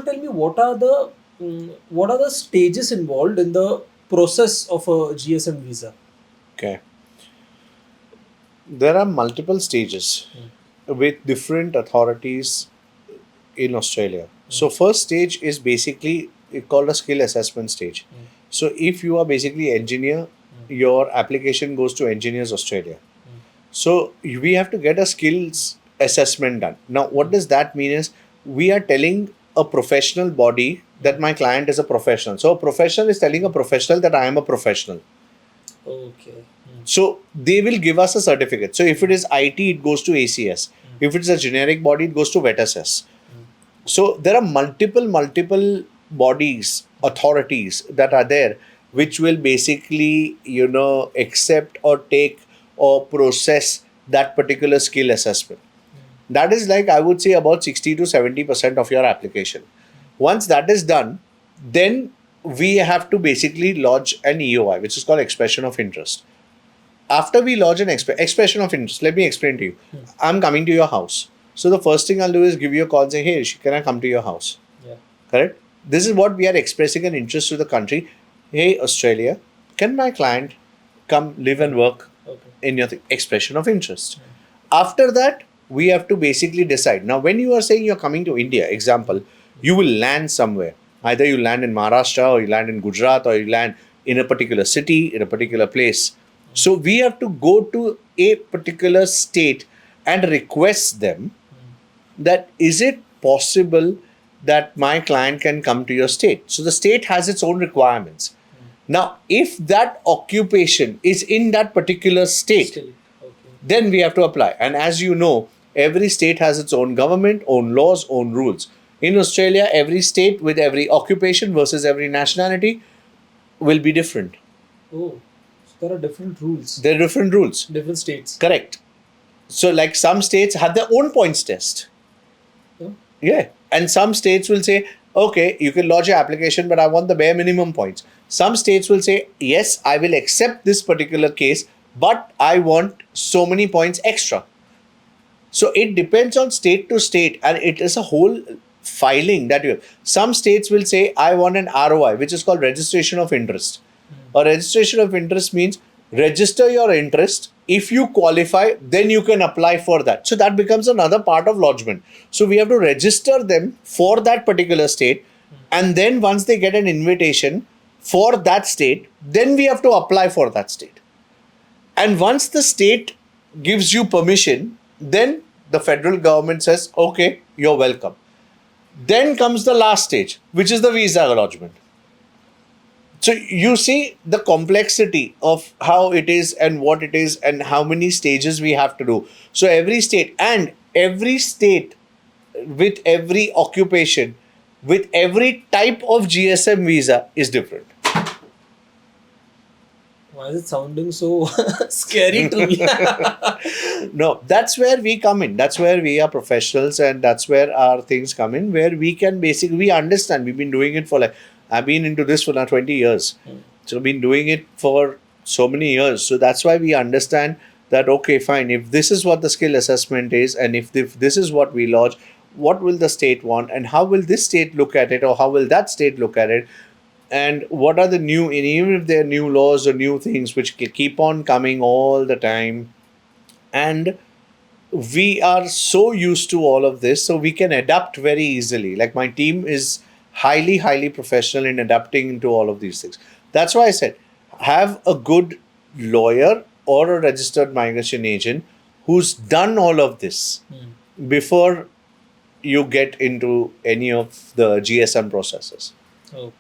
tell me what are the stages involved in the process of a GSM visa? Okay. There are multiple stages with different authorities in Australia. So first stage is basically called a skill assessment stage. So if you are basically engineer, your application goes to Engineers Australia. So we have to get a skills assessment done. Now, what does that mean is we are telling a professional body that my client is a professional. So a professional is telling a professional that I am a professional. Okay. So they will give us a certificate. So if it is IT, it goes to ACS. If it's a generic body, it goes to VETSS. So there are multiple bodies, authorities that are there, which will basically, accept or take or process that particular skill assessment. That is like, I would say, about 60 to 70% of your application. Once that is done, then we have to basically lodge an EOI, which is called expression of interest. After we lodge an expression of interest, let me explain to you. I'm coming to your house. So the first thing I'll do is give you a call and say, hey, Rishi, can I come to your house? Yeah. Correct? This is what we are expressing an interest to the country. Hey, Australia, can my client come live and work in your expression of interest? After that, we have to basically decide. Now, when you are saying you're coming to India, example, you will land somewhere. Either you land in Maharashtra or you land in Gujarat or you land in a particular city, in a particular place. So we have to go to a particular state and request them that is it possible that my client can come to your state. So the state has its own requirements. Now, if that occupation is in that particular state, then we have to apply. And as you know, every state has its own government, own laws, own rules. In Australia, every state with every occupation versus every nationality will be different. Oh, so there are different rules. There are different rules. Different states. Correct. So, like some states have their own points test. Yeah. And some states will say, okay, you can lodge your application, but I want the bare minimum points. Some states will say, yes, I will accept this particular case, but I want so many points extra. So it depends on state to state, and it is a whole filing that you have. Some states will say, I want an ROI, which is called registration of interest. A registration of interest means register your interest. If you qualify, then you can apply for that. So that becomes another part of lodgement. So we have to register them for that particular state. And then once they get an invitation for that state, then we have to apply for that state. And once the state gives you permission, then the federal government says, okay, you're welcome. Then comes the last stage, which is the visa lodgement. So you see the complexity of how it is and what it is and how many stages we have to do. So every state with every occupation, with every type of GSM visa is different. Why is it sounding so scary to me? No, that's where we come in. That's where we are professionals, and that's where our things come in, where we can we understand. We've been doing it for I've been into this for now 20 years. So I've been doing it for so many years. So that's why we understand that, okay, fine, if this is what the skill assessment is, and if this is what we lodge, what will the state want, and how will this state look at it, or how will that state look at it? And what are the new, and even if there are new laws or new things which keep on coming all the time, and we are so used to all of this, so we can adapt very easily. Like my team is highly professional in adapting into all of these things. That's why I said, have a good lawyer or a registered migration agent who's done all of this before you get into any of the GSM processes. Okay.